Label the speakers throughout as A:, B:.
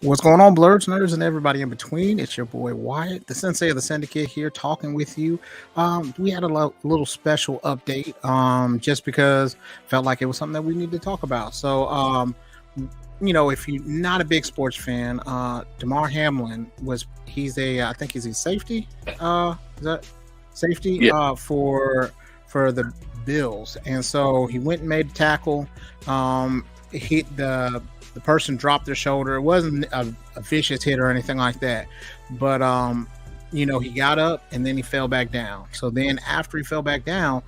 A: What's going on, blurs, nerds, and everybody in between? It's your boy Wyatt, the sensei of the syndicate here, talking with you. We had a little special update, just because felt like it was something that we need to talk about. So, if you're not a big sports fan, Damar Hamlin I think he's a safety. Is that safety?
B: Yeah.
A: For the Bills, and so he went and made a tackle. Hit the person dropped their shoulder. It wasn't a vicious hit or anything like that, but he got up and then he fell back down. So then after he fell back down,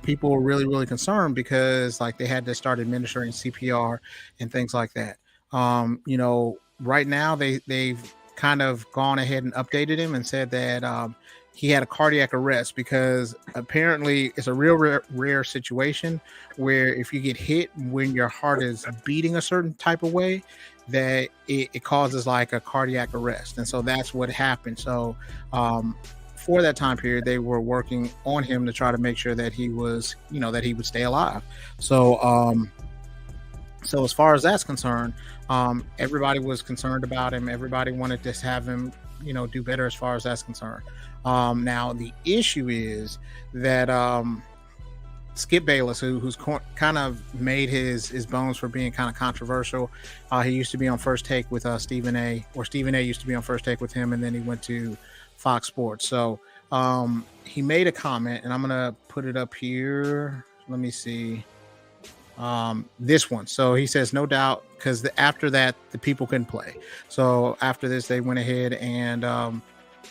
A: people were really, really concerned because like they had to start administering CPR and things like that. Right now they've kind of gone ahead and updated him and said that he had a cardiac arrest because apparently it's a real rare situation where if you get hit when your heart is beating a certain type of way, that it causes like a cardiac arrest. And so that's what happened. So for that time period, they were working on him to try to make sure that he was, that he would stay alive. So as far as that's concerned, everybody was concerned about him. Everybody wanted to have him, do better as far as that's concerned. Now the issue is that Skip Bayless, who's kind of made his bones for being kind of controversial. He used to be on First Take with Stephen A. Or Stephen A. used to be on First Take with him, and then he went to Fox Sports. So he made a comment, and I'm gonna put it up here. Let me see. This one. So he says, no doubt, because after that the people couldn't play. So after this, they went ahead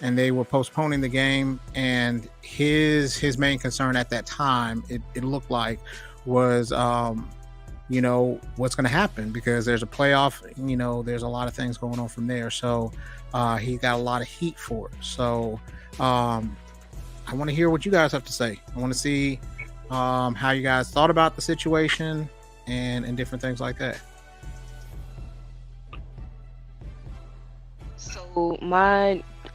A: and they were postponing the game. And his main concern at that time, it looked like, was what's going to happen, because there's a playoff. There's a lot of things going on from there. So he got a lot of heat for it. So I want to hear what you guys have to say. I want to see how you guys thought about the situation and different things like that.
C: So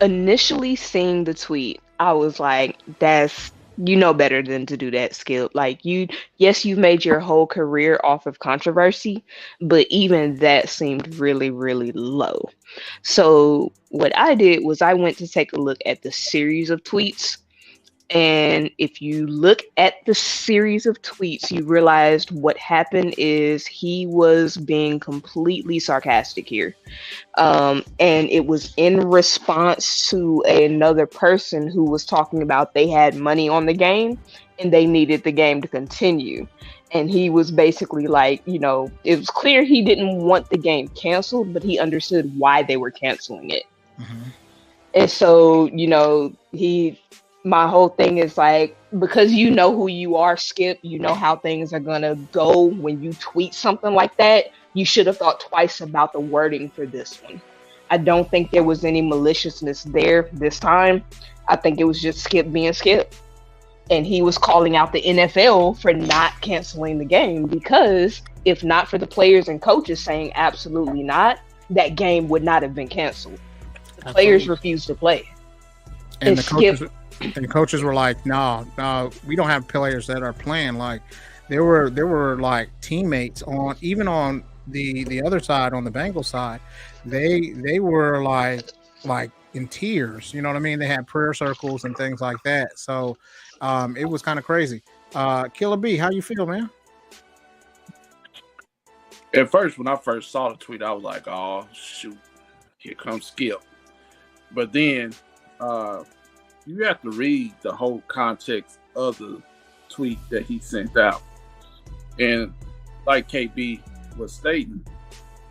C: initially seeing the tweet, I was like, that's, better than to do that, Skip. Like, yes, you've made your whole career off of controversy, but even that seemed really, really low. So what I did was I went to take a look at the series of tweets. And if you look at the series of tweets, you realized what happened is he was being completely sarcastic here. And it was in response to another person who was talking about they had money on the game and they needed the game to continue. And he was basically like, it was clear he didn't want the game canceled, but he understood why they were canceling it. Mm-hmm. And so, my whole thing is like, because you know who you are, Skip, you know how things are gonna go when you tweet something like that. You should have thought twice about the wording for this one. I don't think there was any maliciousness there this time. I think it was just Skip being Skip. And he was calling out the NFL for not canceling the game, because if not for the players and coaches saying absolutely not, that game would not have been canceled. The players refused to play.
A: And the coaches were like, no, we don't have players that are playing. Like there were like teammates on the other side, on the Bengals side. They were like in tears. You know what I mean? They had prayer circles and things like that. So it was kind of crazy. Killer B, how you feel, man?
B: At first, when I first saw the tweet, I was like, oh shoot, here comes Skip. But then you have to read the whole context of the tweet that he sent out. And like KB was stating,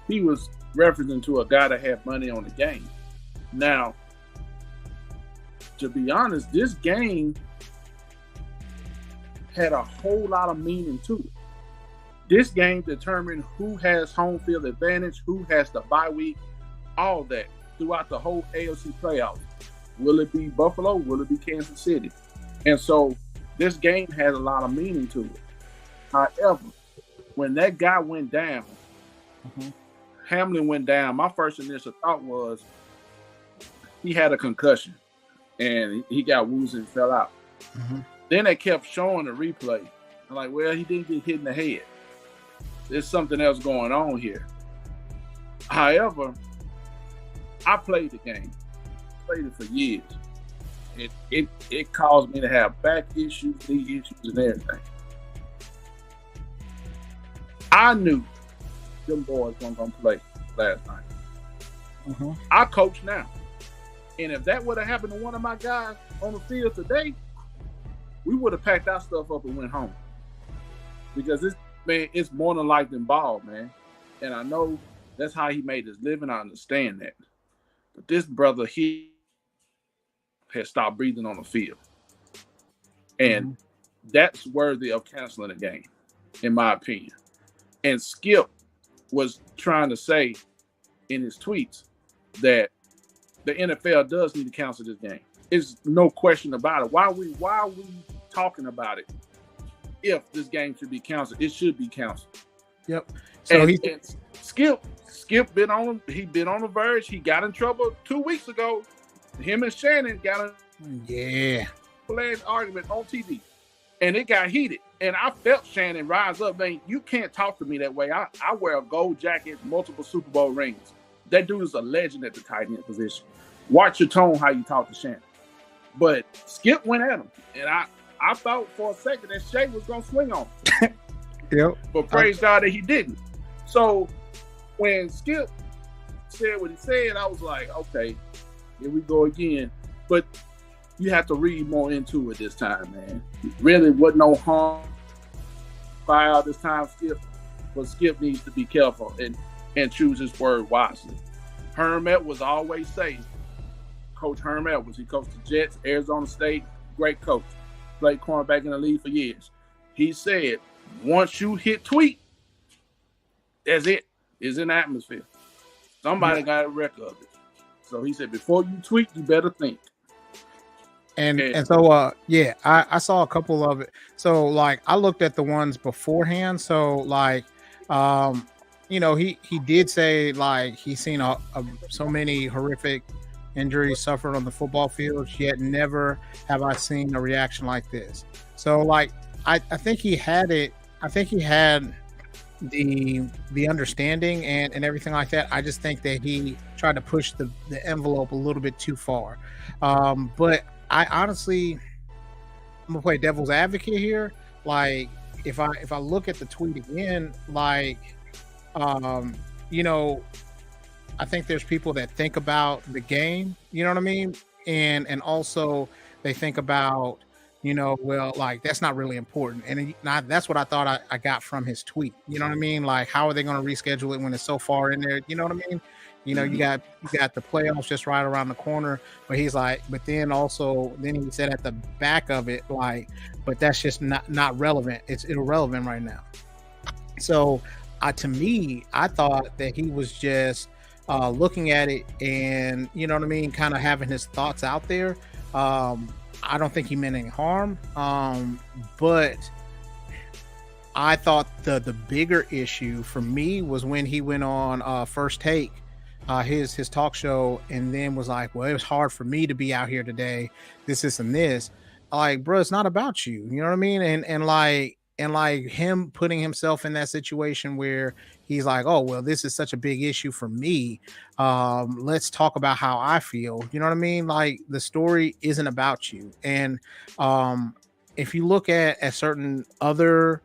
B: he was referencing to a guy that had money on the game. Now, to be honest, this game had a whole lot of meaning to it. This game determined who has home field advantage, who has the bye week, all that throughout the whole AFC playoffs. Will it be Buffalo? Will it be Kansas City? And so this game has a lot of meaning to it. However, when that guy went down, Hamlin went down, my first initial thought was he had a concussion and he got woozy and fell out. Then they kept showing the replay. I'm like, well, he didn't get hit in the head. There's something else going on here. However, I played the game, played it for years. It caused me to have back issues, knee issues, and everything. I knew them boys weren't gonna play last night. I coach now, and if that would have happened to one of my guys on the field today, we would have packed our stuff up and went home. Because this man, it's more than life than ball, man. And I know that's how he made his living. I understand that. But this brother, he has stopped breathing on the field. And that's worthy of canceling the game, in my opinion. And Skip was trying to say in his tweets that the NFL does need to cancel this game. There's no question about it. Why are we talking about it? If this game should be canceled, it should be canceled.
A: Yep. So
B: and Skip been on the verge. He got in trouble 2 weeks ago. Him and Shannon got a alleged argument on TV, and it got heated. And I felt Shannon rise up. Man, you can't talk to me that way. I wear a gold jacket, multiple Super Bowl rings. That dude is a legend at the tight end position. Watch your tone, how you talk to Shannon. But Skip went at him, and I thought for a second that Shay was gonna swing on him.
A: Yep.
B: But praise God that he didn't. So when Skip said what he said, I was like, okay, here we go again. But you have to read more into it this time, man. Really wasn't no harm foul this time, Skip. But Skip needs to be careful and choose his word wisely. Hermet was always saying, Coach Hermet he coached the Jets, Arizona State, great coach. Played cornerback in the league for years. He said, once you hit tweet, that's it. It's in the atmosphere. Somebody got a record of it. So he said, before you tweet, you better think.
A: And so I saw a couple of it. So like I looked at the ones beforehand. So like he did say like he's seen so many horrific injuries suffered on the football field, yet never have I seen a reaction like this. So like I think he had it. I think he had the understanding and everything like that. I just think that he tried to push the envelope a little bit too far. But I honestly, I'm gonna play devil's advocate here. Like if I look at the tweet again, like I think there's people that think about the game, you know what I mean? And also they think about, well, like that's not really important. And that's what I thought I got from his tweet. You know what I mean? Like, how are they going to reschedule it when it's so far in there? You know what I mean? You got the playoffs just right around the corner. But he's like, but then he said at the back of it, like, but that's just not relevant. It's irrelevant right now. So to me, I thought that he was just looking at it and, you know what I mean, kind of having his thoughts out there. I don't think he meant any harm. But I thought the bigger issue for me was when he went on First Take, his talk show, and then was like, well, it was hard for me to be out here today. This and this. Like, bro, it's not about you. You know what I mean? And like him putting himself in that situation where he's like, oh, well, this is such a big issue for me. Let's talk about how I feel. You know what I mean? Like the story isn't about you. And if you look at certain other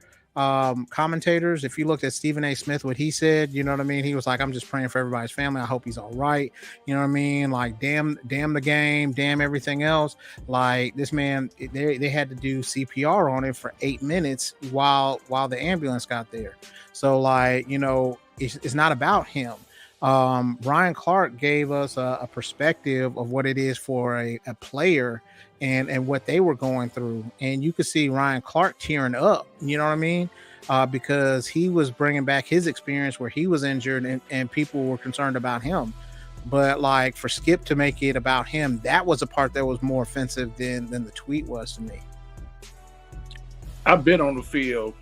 A: commentators, if you looked at Stephen A. Smith, what he said, you know what I mean? He was like, I'm just praying for everybody's family. I hope he's all right. You know what I mean? Like, damn the game, damn everything else. Like this man, they had to do CPR on him for 8 minutes while the ambulance got there. So like, it's not about him. Ryan Clark gave us a perspective of what it is for a player and what they were going through. And you could see Ryan Clark tearing up, you know what I mean? Because he was bringing back his experience where he was injured and people were concerned about him. But like for Skip to make it about him, that was a part that was more offensive than the tweet was to me.
B: I've been on the field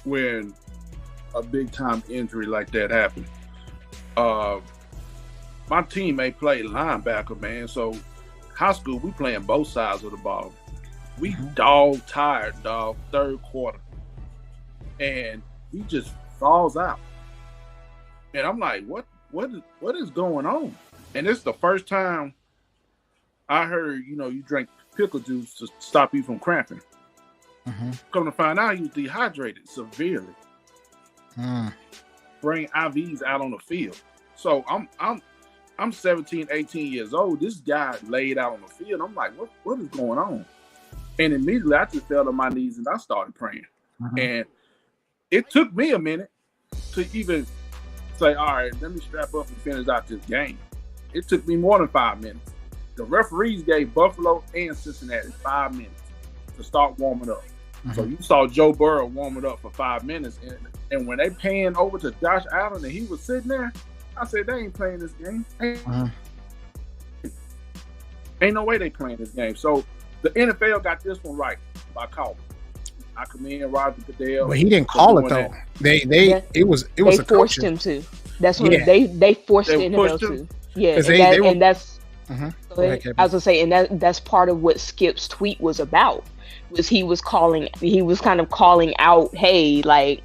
B: when a big time injury like that happened. My teammate played linebacker, man. So high school, we playing both sides of the ball. We dog tired, third quarter. And he just falls out. And I'm like, what is going on? And it's the first time I heard, you drink pickle juice to stop you from cramping. Come to find out, he was dehydrated severely. Bring IVs out on the field. So I'm 17, 18 years old. This guy laid out on the field. I'm like, what is going on? And immediately I just fell on my knees and I started praying. And it took me a minute to even say, all right, let me strap up and finish out this game. It took me more than 5 minutes. The referees gave Buffalo and Cincinnati 5 minutes to start warming up. So you saw Joe Burrow warming up for 5 minutes. And when they panned over to Josh Allen and he was sitting there, I said, they ain't playing this game. Ain't no way they playing this game. So the NFL got this one right by calling. I commend Roger Goodell.
A: But he didn't call it though. It was
C: they
A: a
C: forced him to. That's what they forced the NFL to. Yeah, and that's. I was gonna say, and that's part of what Skip's tweet was about. Was he was kind of calling out, hey, like,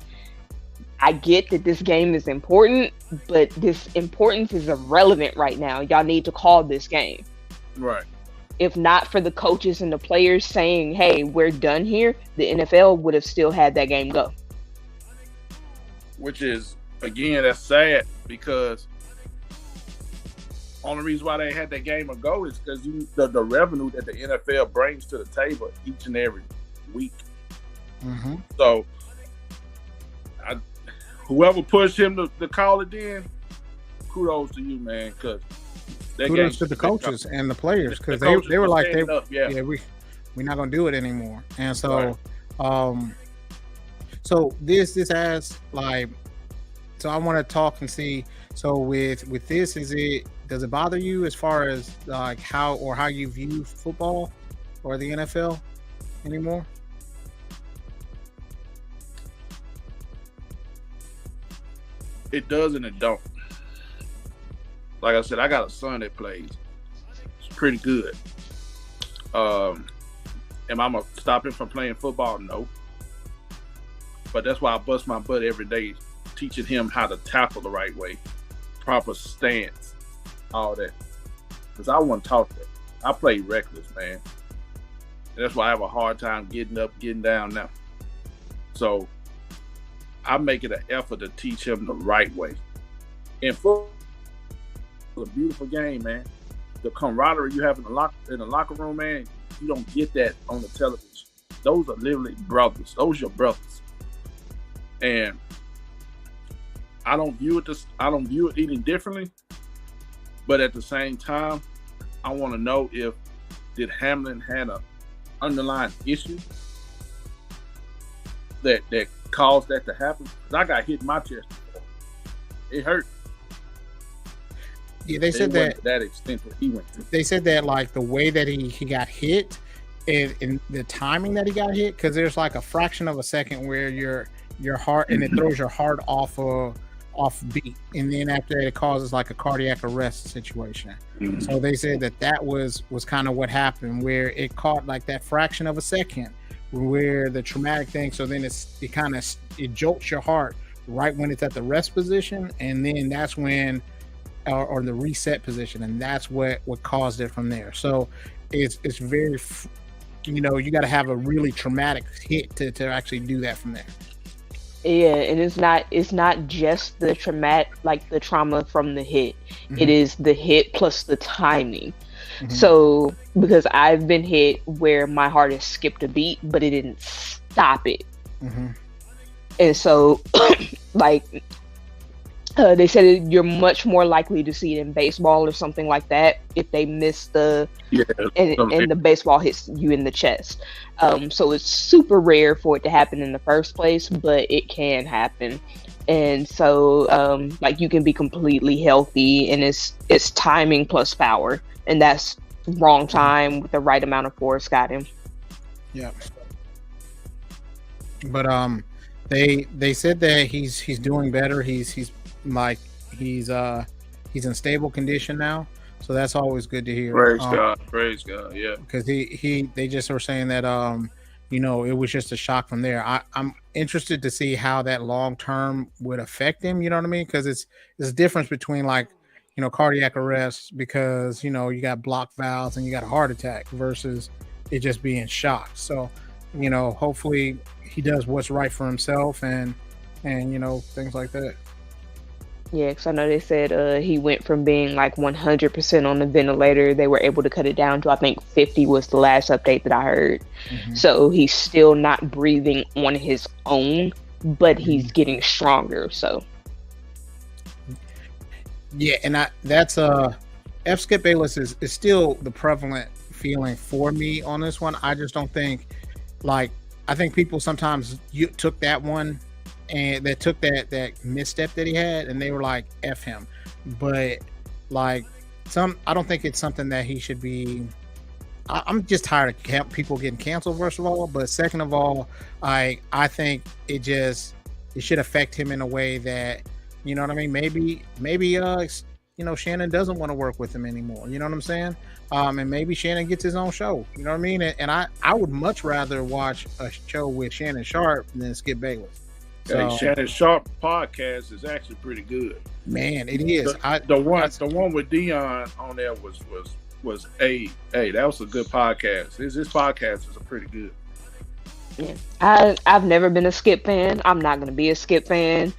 C: I get that this game is important, but this importance is irrelevant right now. Y'all need to call this game.
B: Right.
C: If not for the coaches and the players saying, hey, we're done here, the NFL would have still had that game go.
B: Which is, again, that's sad because only reason why they had that game go is because the revenue that the NFL brings to the table each and every week. So whoever pushed him to call it in, kudos to you, man, because
A: kudos to the coaches and the players, because they were like, we're not gonna do it anymore. And so so this has like, so I want to talk and see, so with this, does it bother you as far as like how you view football or the NFL anymore?
B: It does and it don't. Like I said, I got a son that plays. It's pretty good. Am I gonna stop him from playing football? No. But that's why I bust my butt every day, teaching him how to tackle the right way, proper stance, all that. Because I wasn't taught that. I played reckless, man. And that's why I have a hard time getting up, getting down now. So I make it an effort to teach him the right way. And football is a beautiful game, man. The camaraderie you have in the locker room, man, you don't get that on the television. Those are literally brothers. Those are your brothers. And I don't view it any differently. But at the same time, I want to know did Hamlin had an underlying issue that caused that to happen? Because I got hit in my chest before. It hurt.
A: Yeah, they said
B: that extent that he went through.
A: They said that like the way that he got hit and the timing that he got hit, because there's like a fraction of a second where your heart, and it throws your heart off beat, and then after that it causes like a cardiac arrest situation. So they said that was kind of what happened, where it caught like that fraction of a second where the traumatic thing, so then it jolts your heart right when it's at the rest position, and then that's when or the reset position, and that's what caused it from there. So it's very, you got to have a really traumatic hit to actually do that from there.
C: Yeah, and it's not just the the trauma from the hit. It is the hit plus the timing. So because I've been hit where my heart has skipped a beat, but it didn't stop it. And so like they said you're much more likely to see it in baseball or something like that if they miss and the baseball hits you in the chest. So it's super rare for it to happen in the first place, but it can happen. And so like you can be completely healthy, and it's timing plus power, and that's wrong time with the right amount of force got him.
A: Yeah. But they said that he's doing better. He's in stable condition now, so that's always good to hear.
B: Praise God, yeah.
A: Because they just were saying that it was just a shock from there. I'm interested to see how that long term would affect him. You know what I mean? Because it's a difference between like cardiac arrest because you got blocked valves and you got a heart attack versus it just being shocked. So hopefully he does what's right for himself and things like that.
C: Yeah, because I know they said he went from being like 100% on the ventilator. They were able to cut it down to, I think, 50 was the last update that I heard.
A: Hmm.
C: So he's still not breathing on his own, but he's
A: Hmm.
C: getting stronger. So,
A: Yeah, and that's F. Skip Bayless is still the prevalent feeling for me on this one. I just don't think like I think people sometimes you took that one and that took that misstep that he had and they were like F him. But like I don't think it's something that he should be. I'm just tired of people getting canceled. First of all, but second of all, I think it should affect him in a way that what I mean. Maybe Shannon doesn't want to work with him anymore. You know what I'm saying? And maybe Shannon gets his own show. You know what I mean? And I would much rather watch a show with Shannon Sharp than Skip Bayless.
B: Hey,
A: So
B: Shannon Sharp podcast is actually pretty good.
A: man, it is.
B: The one with Dion on there was that was a good podcast. His podcast is a pretty good.
C: yeah. I've never been a Skip fan. I'm not going to be a Skip fan.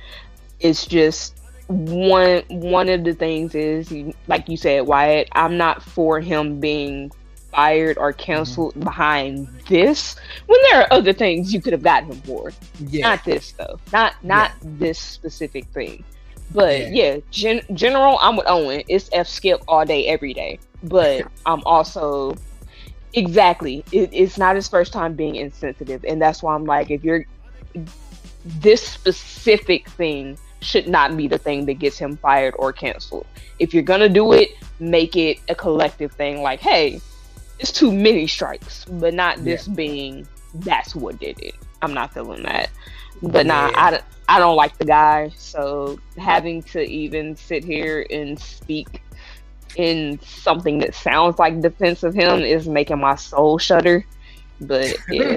C: It's just one of the things is like you said, Wyatt, I'm not for him being fired or
A: Mhm.
C: canceled behind this when there are other things you could have gotten him for.
A: Yeah,
C: Not this though. Not
A: yeah,
C: this specific thing. But
A: yeah.
C: yeah, general, I'm with Owen. It's F Skip all day, every day. But I'm also exactly. It's not his first time being insensitive, and that's why I'm like, if you're this specific thing should not be the thing that gets him fired or canceled. If you're gonna do it, make it a collective thing. Like, hey, it's too many strikes, but not
A: Yeah,
C: this being that's what did it. I'm not feeling that. But nah,
A: yeah.
C: I don't like the guy. So having to even sit here and speak in something that sounds like defense of him is making my soul shudder. But yeah,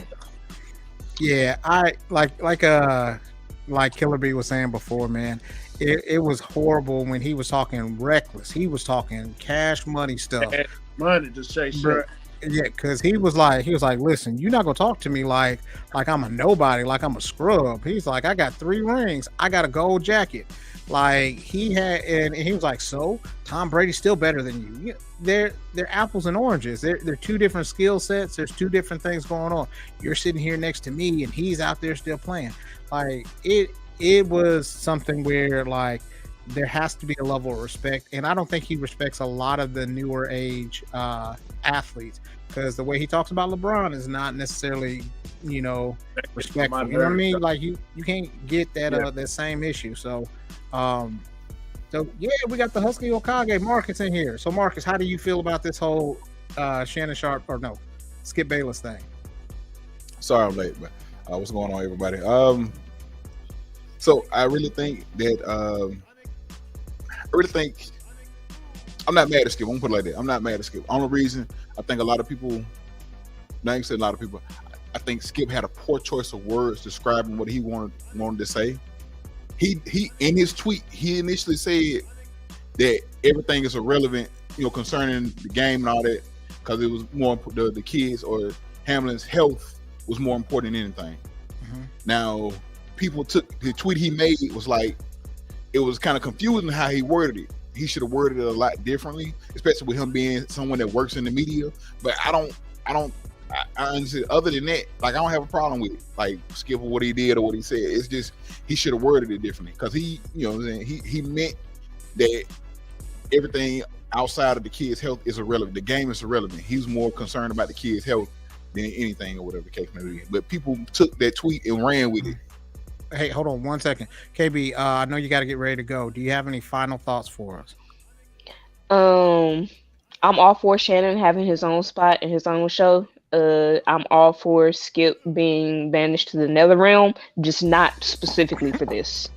A: Yeah, I like Killer B was saying before, man. It was horrible when he was talking reckless. He was talking cash money stuff,
B: Had money to say
A: bro.
B: shit.
A: Yeah, because he was like, listen, you're not gonna talk to me like I'm a nobody, like I'm a scrub. He's like, I got 3 rings, I got a gold jacket. Like he had, and he was like, so Tom Brady's still better than you. They're apples and oranges. They're two different skill sets. There's two different things going on. You're sitting here next to me, and he's out there still playing. Like it was something where like there has to be a level of respect, and I don't think he respects a lot of the newer age athletes because the way he talks about LeBron is not necessarily respectful. You know what I mean? Like you can't get that
B: Yeah.
A: that same issue. Um, so yeah, we got the Husky Okage Marcus in here. So Marcus, how do you feel about this whole Shannon Sharp or no Skip Bayless thing?
D: Sorry I'm late, but what's going on, everybody? So I really think that I really think I'm not mad at Skip. I'm gonna put it like that. I'm not mad at Skip. Only reason I think a lot of people, not even say a lot of people, I think Skip had a poor choice of words describing what he wanted to say. He in his tweet he initially said that everything is irrelevant, concerning the game and all that, because it was more the kids or Hamlin's health was more important than anything.
A: Mm-hmm.
D: Now, people took the tweet he made was like it was kind of confusing how he worded it. He should have worded it a lot differently, especially with him being someone that works in the media. But I honestly, other than that, like I don't have a problem with it. Like Skip what he did or what he said. It's just he should have worded it differently because he, what I'm saying, he meant that everything outside of the kids' health is irrelevant. The game is irrelevant. He's more concerned about the kids' health than anything or whatever the case may be. But people took that tweet and ran with it.
A: Hey, hold on 1 second, KB. I know you got to get ready to go. Do you have any final thoughts for us?
C: I'm all for Shannon having his own spot and his own show. I'm all for Skip being banished to the Nether Realm, just not specifically for this.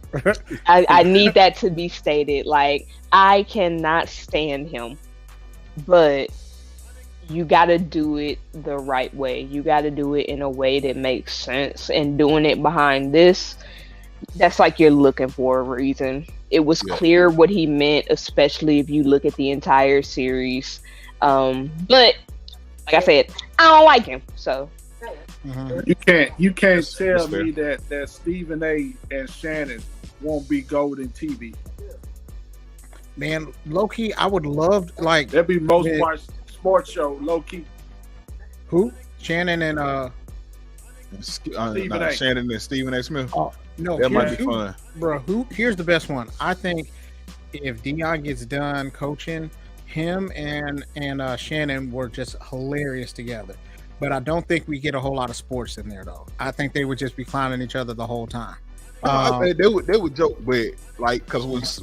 C: I need that to be stated. Like, I cannot stand him, but you got to do it the right way. You got to do it in a way that makes sense. And doing it behind this, that's like you're looking for a reason. It was clear what he meant, especially if you look at the entire series. But like I said, I don't like him. So
B: you can't tell me that Stephen A. and Shannon won't be golden TV.
A: Man, low key, I would love
B: that'd be most watched sports show. Low key.
A: Who? Shannon and
D: Shannon and Stephen A. Smith.
A: No,
D: that might be fun,
A: bro. Here's the best one. I think if Dion gets done coaching, him and Shannon were just hilarious together. But I don't think we get a whole lot of sports in there though. I think they would just be clowning each other the whole time.
D: They would joke, but like because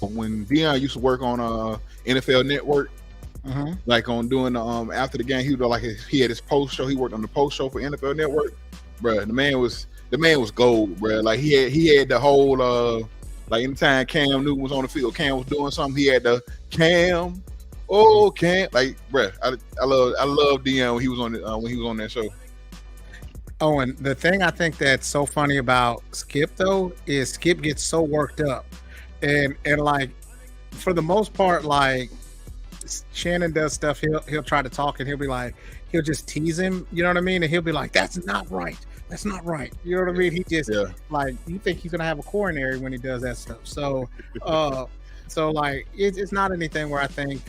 D: when Dion used to work on NFL Network, like on doing after the game, he was he had his post show. He worked on the post show for NFL Network, bro. The man was gold, bro. Like he had the whole like anytime Cam Newton was on the field, Cam was doing something. He had the Cam, like, bro. I love Dion when he was on that show.
A: Oh, and the thing I think that's so funny about Skip though is Skip gets so worked up, and like for the most part, like Shannon does stuff. He'll try to talk and he'll just tease him. You know what I mean? And he'll be like, "That's not right. That's not right." You know what I mean? He just like you think he's gonna have a coronary when he does that stuff. So, so like it's not anything where I think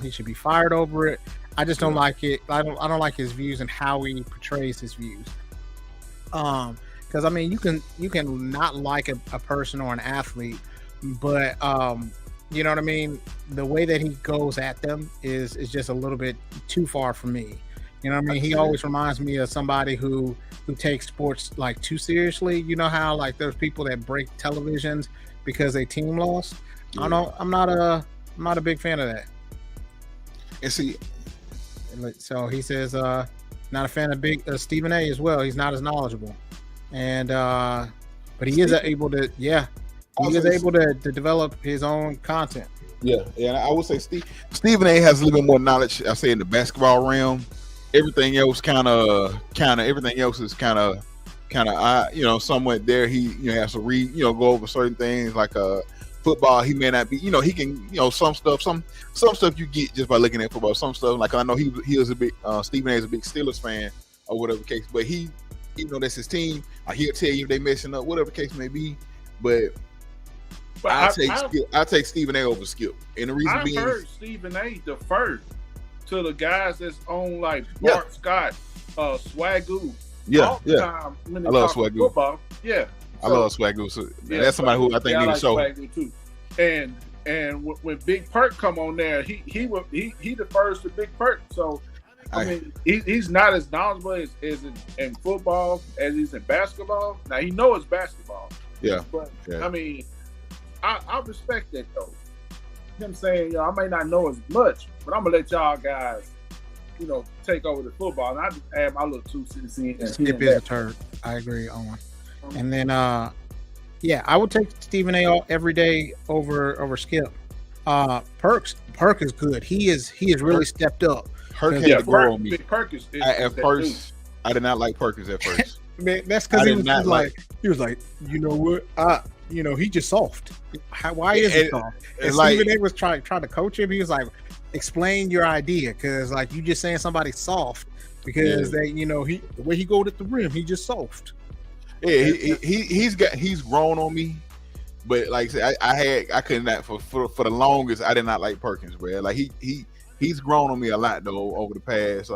A: he should be fired over it. I just don't like it. I don't like his views and how he portrays his views. Because I mean, you can not like a person or an athlete, but you know what I mean. The way that he goes at them is just a little bit too far for me. You know what I mean? He always reminds me of somebody who takes sports like too seriously. You know how like there's people that break televisions because their team lost. Yeah. I'm not a big fan of that.
D: And see.
A: So he says, not a fan of Stephen A. as well. He's not as knowledgeable, and but he is able to, able to develop his own content.
D: Yeah, and I would say Stephen A. has a little bit more knowledge. I say in the basketball realm, everything else everything else is kind of somewhat there. He has to read, go over certain things like football. He may not be, he can, some stuff you get just by looking at football. Some stuff, like I know he was a big Stephen A. is a big Steelers fan or whatever the case, but he, even though that's his team, he'll tell you if they messing up, whatever the case may be. But I take Stephen A. over Skip, and the reason being, I
B: heard Stephen A. defer to the guys that's on like Bart Scott, Swagoo.
D: Yeah,
B: time when
D: I love Swagoo.
B: Football. Yeah.
D: I love Swagoo. So that's somebody who I think need a show.
B: Swagoo too. And when Big Perk come on there, he defers to Big Perk. So I mean, he's not as knowledgeable as in football as he's in basketball. Now he knows basketball.
D: Yeah.
B: But I mean, I respect that though. Him saying, I may not know as much, but I'm gonna let y'all guys, take over the football. And I just add my little 2 cents in.
A: Skip is a turd. I agree, Owen. And then, I would take Stephen A. every day over Skip. Perk is good. He is really stepped up.
D: Perk had to grow on me.
B: Perk is
D: at first, I did not like Perkins at first.
A: Man, that's because he was like, you know what? He just soft. Why is he soft? And Stephen A. was trying to coach him. He was like, explain your idea, because like you just saying somebody's soft because they, the way he goes at the rim, he just soft.
D: Yeah, he's grown on me, but like I said, I could not for the longest. I did not like Perkins, bro. Like he's grown on me a lot though over the past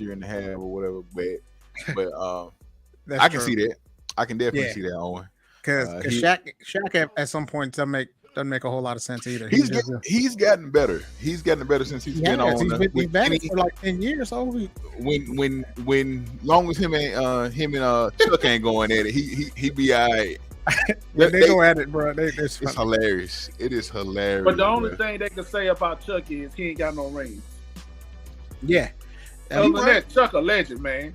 D: year and a half or whatever. But I can see that. I can definitely see that, Owen.
A: Because Shaq at some point doesn't make a whole lot of sense either.
D: He's gotten better. He's gotten better since he's been on.
A: He's been for like 10 years. So
D: when long as him and Chuck ain't going at it, he be all right.
A: they go at it, bro.
D: It's hilarious. It is hilarious.
B: But the only thing they can say about Chuck is he ain't got no rings.
A: Yeah.
B: Other than that, Chuck a legend, man.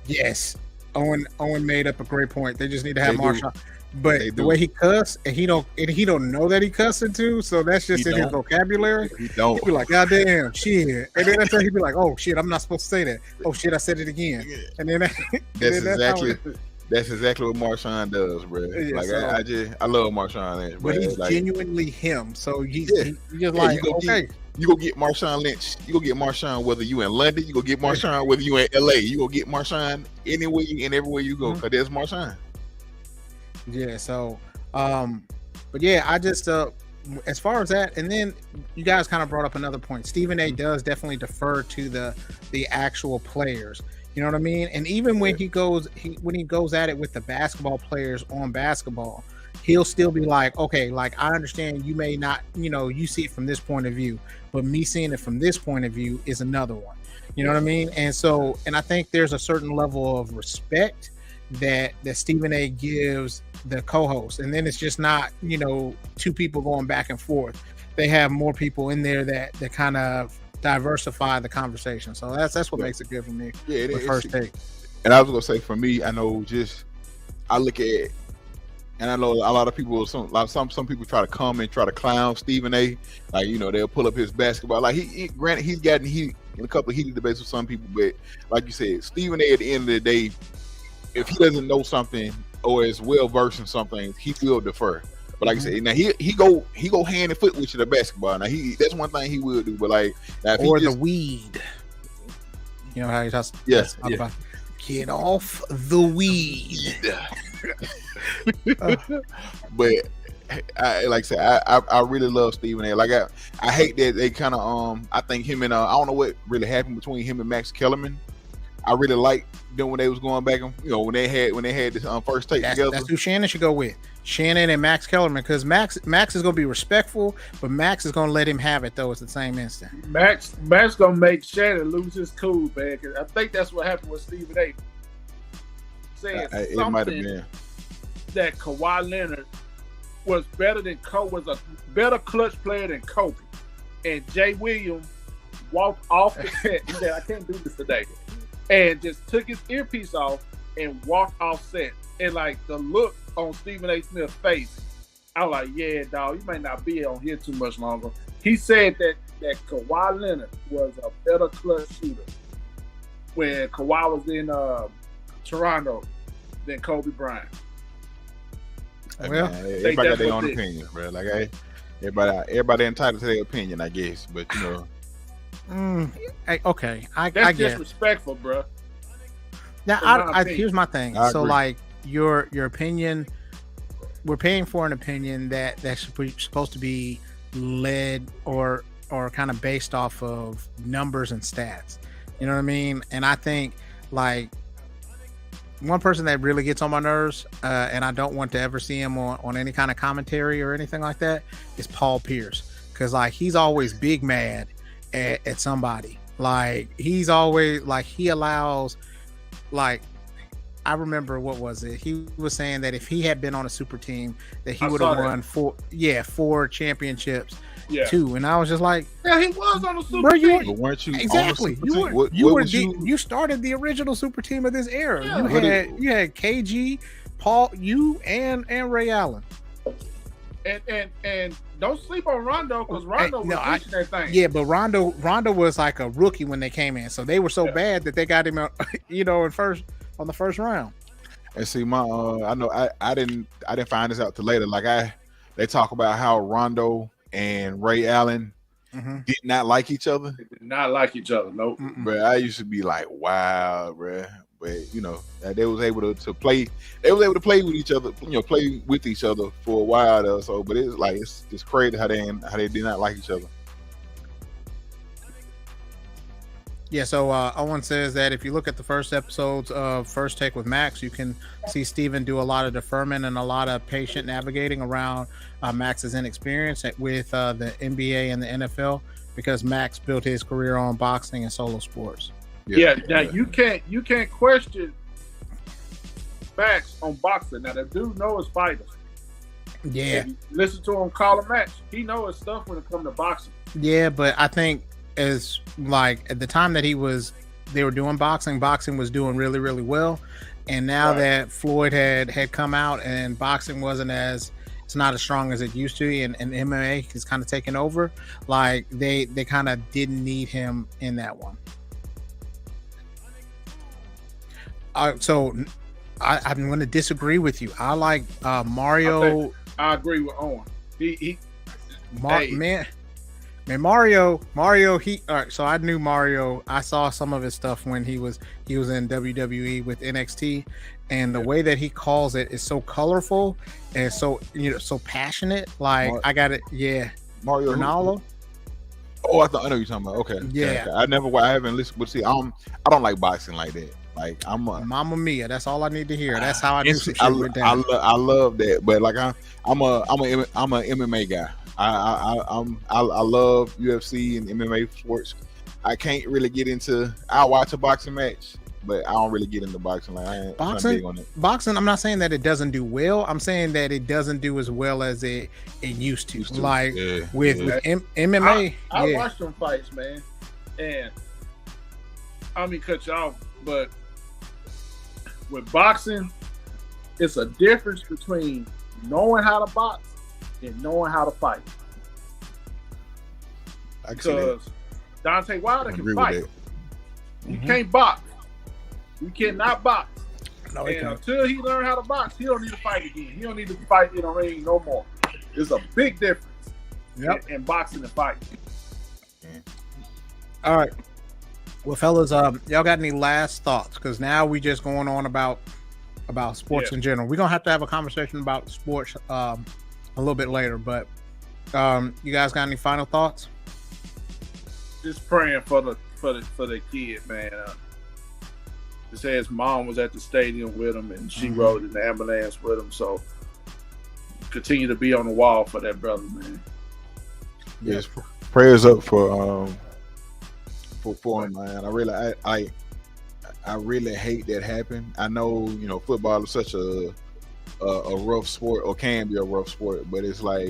A: Yes. Owen made up a great point. They just need to have Marshawn. But
D: They
A: the
D: do.
A: way he cuss, and he don't know that he cussing too, so that's just
D: He
A: in his
D: don't.
A: vocabulary.
D: He don't.
A: He'd be like, "God damn, shit," and then that's how he'd be like, "Oh shit, I'm not supposed to say that. Oh shit, I said it again." And then
D: That's
A: that's how
D: exactly that's exactly what Marshawn does, bro.
A: Yeah,
D: Like
A: so-
D: I love Marshawn Lynch, bro.
A: but he's
D: Like,
A: genuinely him. So he's
D: Yeah.
A: just
D: Yeah,
A: like,
D: you go
A: okay,
D: you go get Marshawn Lynch. You go get Marshawn whether you in London. You go get Marshawn whether you in LA. You go get Marshawn anywhere and everywhere you go, because there's Marshawn.
A: yeah. So, but yeah, I just as far as that, and then you guys kind of brought up another point. Stephen A. does definitely defer to the actual players. You know what I mean? And even when he goes at it with the basketball players on basketball, he'll still be like, okay, like I understand you may not, you see it from this point of view, but me seeing it from this point of view is another one. You know what I mean? And so, and I think there's a certain level of respect that Stephen A. gives the co-host, and then it's just not, two people going back and forth. They have more people in there that kind of diversify the conversation. So that's what makes it good for me.
D: Yeah, it
A: with
D: is.
A: First Take.
D: And I was gonna say, for me, I know I look at it, and I know a lot of people, some people try to come and try to clown Stephen A. Like, they'll pull up his basketball. Like granted, he's gotten in a couple of heated debates with some people, but like you said, Stephen A. at the end of the day, if he doesn't know something or is well versed in something, he will defer. But like I said, now he go hand and foot with you to basketball. Now that's one thing he will do. But like, now if
A: Or
D: he just,
A: the weed. You know how he talks
D: yeah.
A: about get off the weed.
D: But like I said, I really love Stephen A. Like I hate that they kind of I think him and I don't know what really happened between him and Max Kellerman. I really liked them when they was going back and when they had this First Take together.
A: That's who Shannon should go with. Shannon and Max Kellerman, because Max is gonna be respectful, but Max is gonna let him have it though at the same instant.
B: Max gonna make Shannon lose his cool, man. 'Cause I think that's what happened with Stephen A. Saying
D: It might have
B: something
D: been.
B: that Kawhi Leonard was better than was a better clutch player than Kobe, and Jay Williams walked off the set. He said, "I can't do this today," and just took his earpiece off and walked off set. And like the look on Stephen A. Smith's face, I was like, "Yeah, dog, you may not be on here too much longer." He said that Kawhi Leonard was a better clutch shooter when Kawhi was in Toronto than Kobe Bryant.
D: Hey,
A: Well,
D: man, everybody got
B: that's
D: their
B: what
D: own
B: it is.
D: opinion, bro. Like everybody entitled to their opinion, I guess. But
A: Okay, I
B: That's
A: get it.
B: disrespectful, bro.
A: Now,
B: in my opinion.
A: here's my thing.
D: I
A: So,
D: agree.
A: like your opinion, we're paying for an opinion that's supposed to be led or kind of based off of numbers and stats. You know what I mean? And I think like one person that really gets on my nerves, and I don't want to ever see him on any kind of commentary or anything like that, is Paul Pierce, because like he's always big mad at somebody. Like he's always like he allows. Like, I remember, what was it? He was saying that if he had been on a super team, that he
B: I
A: would
B: saw
A: have
B: that.
A: won four championships
B: Yeah.
A: too. And I was just like,
B: Yeah, he was on the super
A: Bro, you
B: team.
D: but weren't you
A: exactly.
D: On the super
A: You
D: team?
A: were,
D: What
A: you
D: was
A: you started the original super team of this era.
B: Yeah.
A: You had KG, Paul, you and Ray Allen.
B: And don't sleep on Rondo, because Rondo was pushing that thing.
A: Yeah, but Rondo was like a rookie when they came in, so they were so bad that they got him out, on the first round.
D: And see, I know I didn't find this out till later. Like they talk about how Rondo and Ray Allen did not like each other.
B: They did not like each other. Nope.
D: But I used to be like, wow, bro. But they was able to play. They was able to play with each other. Play with each other for a while though. So, but it's just crazy how they did not like each other.
A: Yeah, so Owen says that if you look at the first episodes of First Take with Max, you can see Steven do a lot of deferment and a lot of patient navigating around Max's inexperience with the NBA and the NFL, because Max built his career on boxing and solo sports.
B: Yeah. Now you can't question Max on boxing. Now the dude knows his fighters.
A: Yeah,
B: If you listen to him call a match, he knows his stuff when it comes to boxing.
A: yeah, but I think as like at the time that they were doing boxing was doing really, really well. And now
B: Right.
A: that Floyd had come out and boxing wasn't as it's not as strong as it used to be, and MMA is kind of taking over, like they kind of didn't need him in that one. I'm going to disagree with you. I like Mario.
B: I agree with Owen. He hey.
A: Man, Mario. He all right. So I knew Mario. I saw some of his stuff when he was in WWE with NXT, and the way that he calls it is so colorful and so so passionate. Like I got it. Yeah,
D: Mario
A: Ronaldo.
D: Oh, I know you're talking about. Okay.
A: Yeah.
D: Okay. I haven't listened, but see, I don't like boxing like that. Like I'm a
A: Mamma Mia. That's all I need to hear. That's how I do some shit with that.
D: I love that, but like I'm a MMA guy. I love UFC and MMA sports. I can't really get into. I watch a boxing match, but I don't really get into boxing. Like I ain't big on it.
A: Boxing. I'm not saying that it doesn't do well. I'm saying that it doesn't do as well as it used to. Like with MMA.
B: I watch them fights, man, and I mean cut you off, but with boxing, it's a difference between knowing how to box and knowing how to fight. Because Deontay Wilder can fight. He can't box. He cannot box.
A: No,
B: and until he learns how to box, he don't need to fight again. He don't need to fight in a ring no more. There's a big difference in boxing and fighting.
A: All right. Well, fellas, y'all got any last thoughts? Because now we just going on about sports in general. We're gonna have to have a conversation about sports a little bit later. But you guys got any final thoughts?
B: Just praying for the kid, man. It says mom was at the stadium with him, and she rode in the ambulance with him. So continue to be on the wall for that brother, man.
D: Yes, prayers up for him, man. I really hate that happen. I know, football is such a rough sport, or can be a rough sport, but it's like,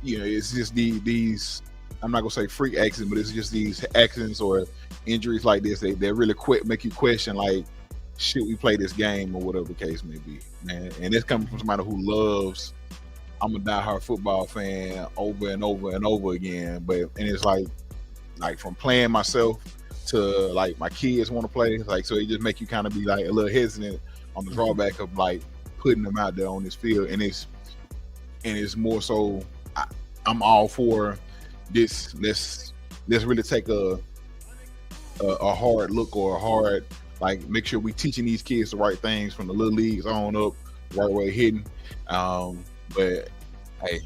D: it's just these I'm not gonna say freak accidents, but it's just these accidents or injuries like this that really make you question, like, should we play this game or whatever the case may be, man. And it's coming from somebody who loves. I'm a diehard football fan over and over and over again, and it's like from playing myself to like my kids want to play, like, so it just make you kind of be like a little hesitant on the drawback of like putting them out there on this field, and it's more so I'm all for this. Let's really take a hard look, or a hard, like, make sure we teaching these kids the right things from the little leagues on up, right way hitting. But hey,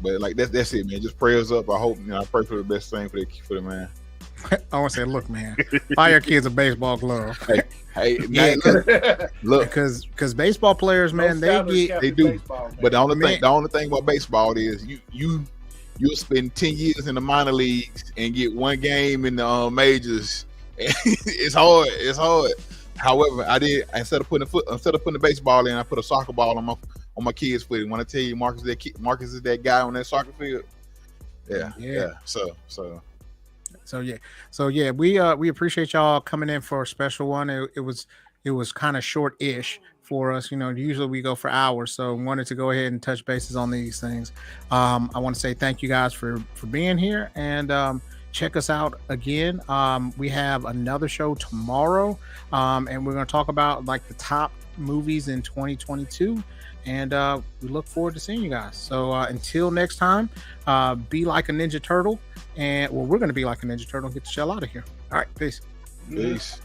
D: but like that's it, man. Just prayers up. I hope, I pray for the best thing for the man.
A: I want to say, look, man, buy your kids a baseball glove.
D: Hey,
A: yeah,
D: look,
A: because baseball players, man, they do.
B: Baseball,
D: but the only thing about baseball is you'll spend 10 years in the minor leagues and get one game in the majors. It's hard. However, instead of putting the baseball in, I put a soccer ball on my kids' foot. And when I tell you, Marcus is that guy on that soccer field. Yeah. So yeah, we appreciate y'all coming in for a special one. It was kind of short-ish for us. Usually we go for hours, so wanted to go ahead and touch bases on these things. I want to say thank you guys for being here, and check us out again. We have another show tomorrow, and we're going to talk about like the top movies in 2022, and we look forward to seeing you guys. So until next time, be like a Ninja Turtle, and we're going to be like a Ninja Turtle and get the shell out of here. All right, peace. Peace.